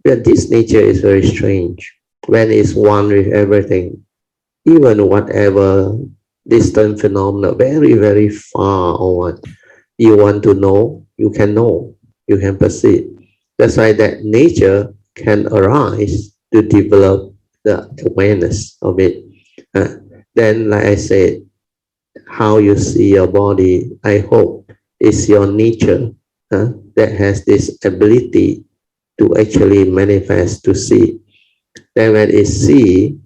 But this nature is very strange. When it's one with everything, even whatever distant phenomena, very, very far or what, you want to know, you can perceive. That's why that nature can arise to develop the awareness of it. Uh, then, like I said, how you see your body, I hope, is your nature that has this ability to actually manifest to see. Then when it see,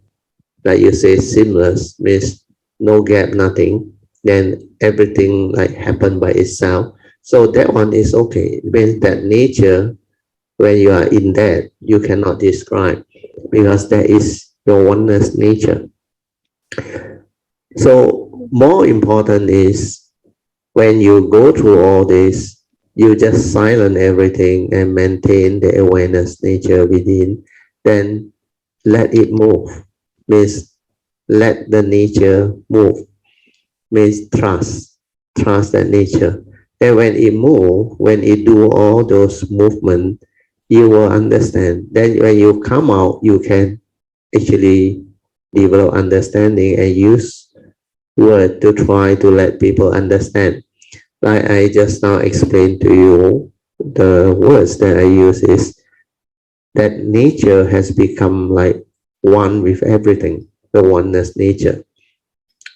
like you say, seamless, means no gap, nothing, then everything like happen by itself. So that one is okay. It means that nature, when you are in that, you cannot describe because that is your oneness nature. So more important is when you go through all this, you just silence everything and maintain the awareness nature within, then let it move. Means let the nature move. Means trust that nature. And when it move, when it do all those movement, you will understand. Then when you come out, you can actually develop understanding and use word to try to let people understand. Like I just now explained to you, the words that I use is that nature has become like one with everything, the oneness nature.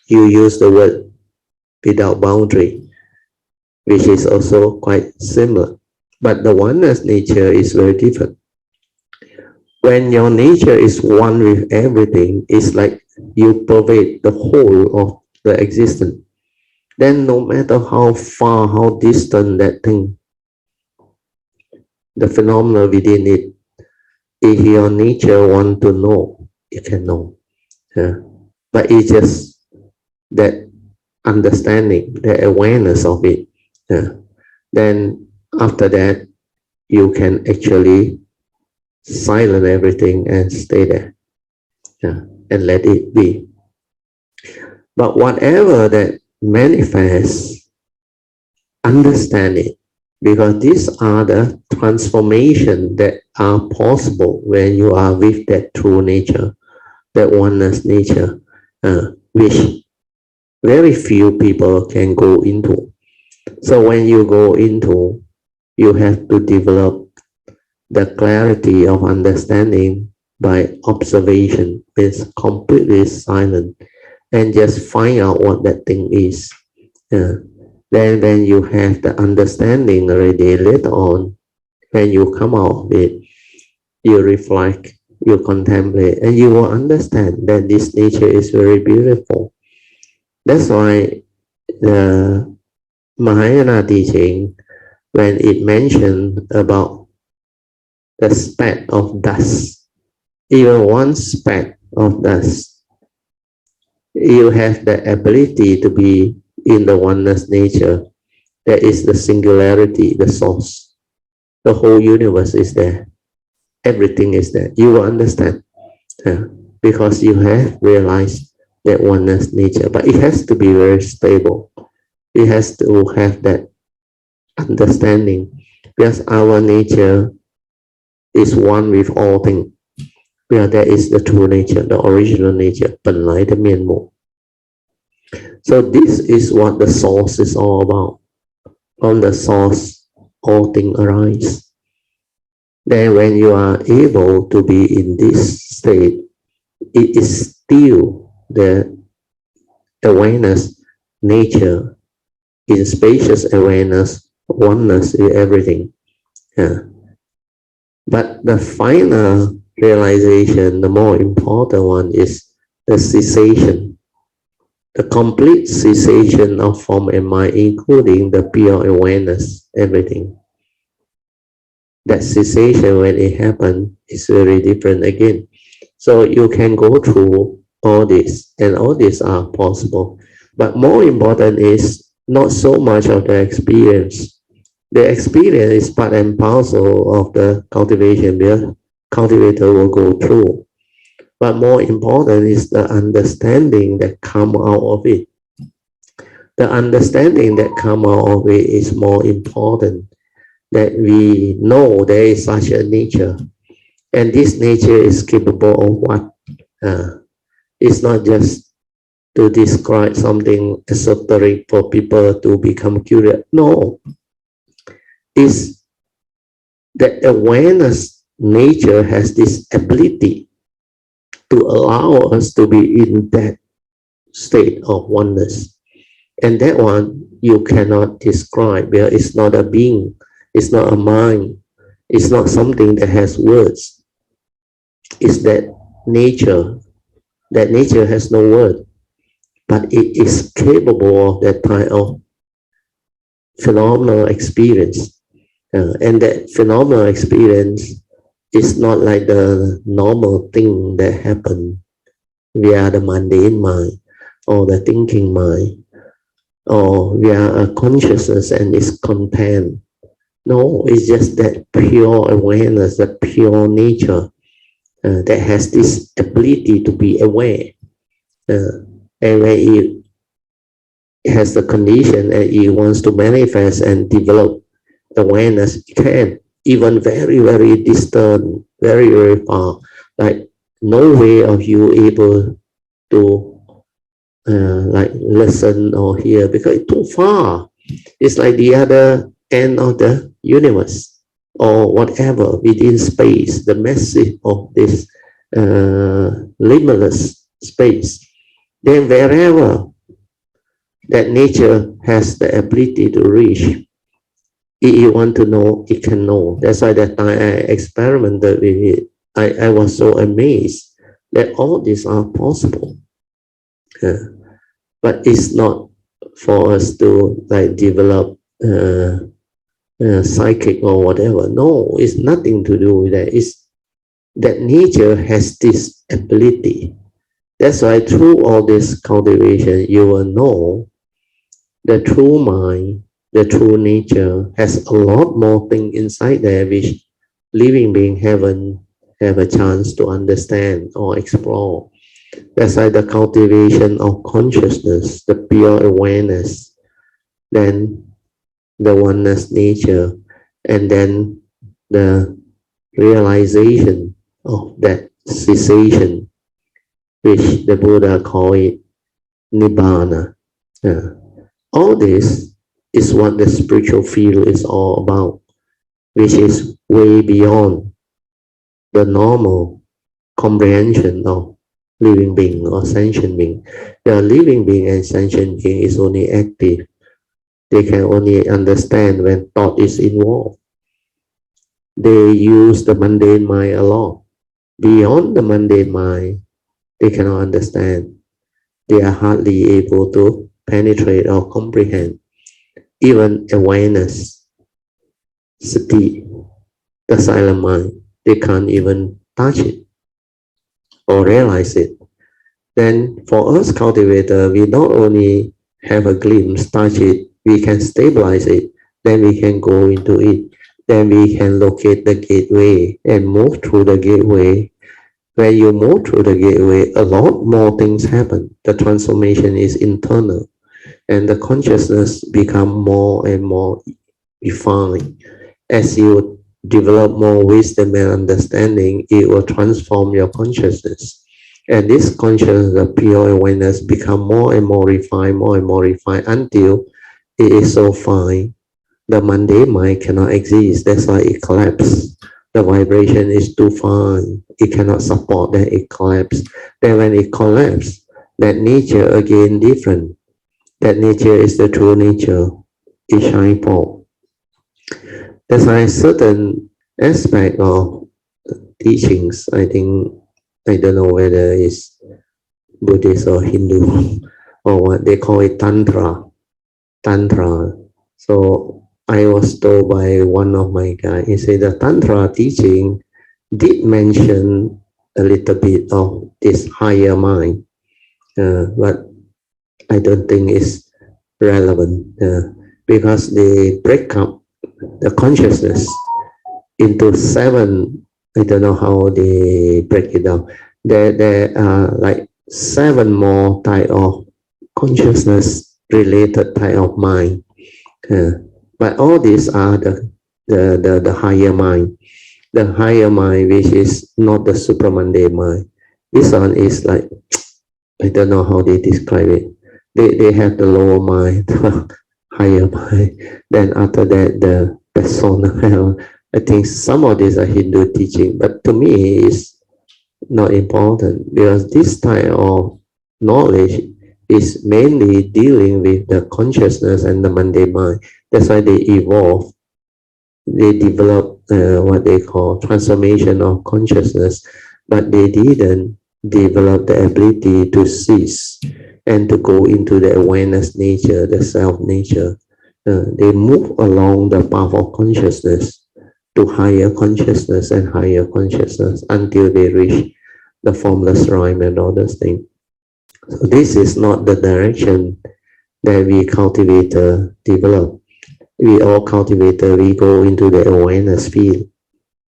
You use the word without boundary, which is also quite similar. But the oneness nature is very different. When your nature is one with everything, it's like you pervade the whole of the existence. Then no matter how far, how distant that thing, the phenomena within it, if your nature want to know, it can know. Yeah. But it's just that understanding, the awareness of it. Yeah. Then after that, you can actually silence everything and stay there. Yeah. And let it be. But whatever that manifests, understand it. Because these are the transformations that are possible when you are with that true nature, that oneness nature, which very few people can go into. So when you go into, you have to develop the clarity of understanding by observation. It's completely silent and just find out what that thing is. Then when you have the understanding already, later on, when you come out of it, you reflect, you contemplate, and you will understand that this nature is very beautiful. That's why the Mahayana teaching, when it mentioned about the speck of dust, even one speck of dust, you have the ability to be in the oneness nature. That is the singularity, the source. The whole universe is there. Everything is there. You will understand because you have realized that oneness nature. But it has to be very stable. It has to have that understanding because our nature is one with all things. Because that is the true nature, the original nature, 本来的面目. So this is what the source is all about. From the source, all things arise. Then when you are able to be in this state, it is still the awareness, nature, in spacious awareness, oneness in everything. But the final realization, the more important one, is the cessation. The complete cessation of form and mind, including the pure awareness, everything. That cessation, when it happens, is very different again. So you can go through all this, and all these are possible. But more important is not so much of the experience. The experience is part and parcel of the cultivation, because cultivator will go through. But more important is the understanding that come out of it. The understanding that come out of it is more important. That we know there is such a nature. And this nature is capable of what? It's not just to describe something esoteric for people to become curious. No, it's the awareness nature has this ability to allow us to be in that state of oneness. And that one you cannot describe. Because it's not a being, it's not a mind, it's not something that has words. It's that nature. That nature has no word, but it is capable of that type of phenomenal experience. And that phenomenal experience is not like the normal thing that happen via the mundane mind or the thinking mind or via a consciousness and its content. No, it's just that pure awareness, that pure nature that has this ability to be aware. And when it has the condition and it wants to manifest and develop awareness, it can, even very, very distant, very, very far, like no way of you able to like listen or hear because it's too far. It's like the other end of the universe or whatever within space, the massive of this limitless space. Then wherever that nature has the ability to reach, if you want to know, it can know. That's why that time I experimented with it. I was so amazed that all these are possible. But it's not for us to like develop psychic or whatever. No, it's nothing to do with that. It's that nature has this ability. That's why through all this cultivation, you will know the true mind, the true nature has a lot more things inside there which living beings haven't have a chance to understand or explore. That's why the cultivation of consciousness, the pure awareness, then the oneness nature, and then the realization of that cessation, which the Buddha called it Nibbana. All this is what the spiritual field is all about, which is way beyond the normal comprehension of living being or sentient being. The living being and sentient being is only active. They can only understand when thought is involved. They use the mundane mind a lot. Beyond the mundane mind, they cannot understand. They are hardly able to penetrate or comprehend. Even awareness, sati, the silent mind, they can't even touch it or realize it. Then for us cultivator, we not only have a glimpse, touch it, we can stabilize it, then we can go into it, then we can locate the gateway and move through the gateway. When you move through the gateway, a lot more things happen. The transformation is internal and the consciousness become more and more refined. As you develop more wisdom and understanding, it will transform your consciousness. And this consciousness, the pure awareness, become more and more refined until it is so fine. The mundane mind cannot exist. That's why it collapses. The vibration is too fine. It cannot support that, it collapses. Then when it collapses, that nature again different. That nature is the true nature. It shines forth. That's why certain aspect of teachings, I think, I don't know whether it's Buddhist or Hindu or what they call it Tantra. Tantra. So I was told by one of my guys, he said the Tantra teaching did mention a little bit of this higher mind, but I don't think it's relevant because they break up the consciousness into 7. I don't know how they break it down. There are like 7 more type of consciousness related type of mind. But all these are the higher mind. the higher mind, which is not the supramundane mind. This one is like, I don't know how they describe it. They have the lower mind, the higher mind. Then after that, the persona. I think some of these are Hindu teaching, but to me, it's not important because this type of knowledge is mainly dealing with the consciousness and the mundane mind. That's why they evolve. They develop what they call transformation of consciousness, but they didn't develop the ability to cease and to go into the awareness nature, the self nature. They move along the path of consciousness to higher consciousness and higher consciousness until they reach the formless rhyme and all those things. So this is not the direction that we cultivator develop. We all cultivator, we go into the awareness field,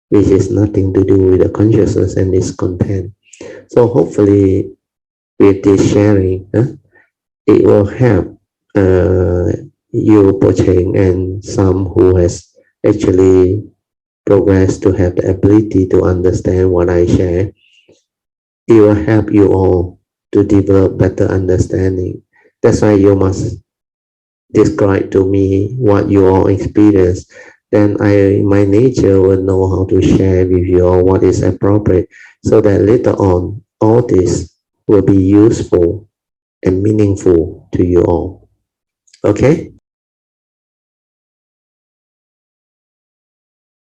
which is nothing to do with the consciousness and its content. So hopefully with this sharing, it will help you, Pocheng, and some who has actually progressed to have the ability to understand what I share. It will help you all to develop better understanding. That's why you must describe to me what you all experience. Then my nature will know how to share with you all what is appropriate, so that later on, all this will be useful and meaningful to you all. Okay?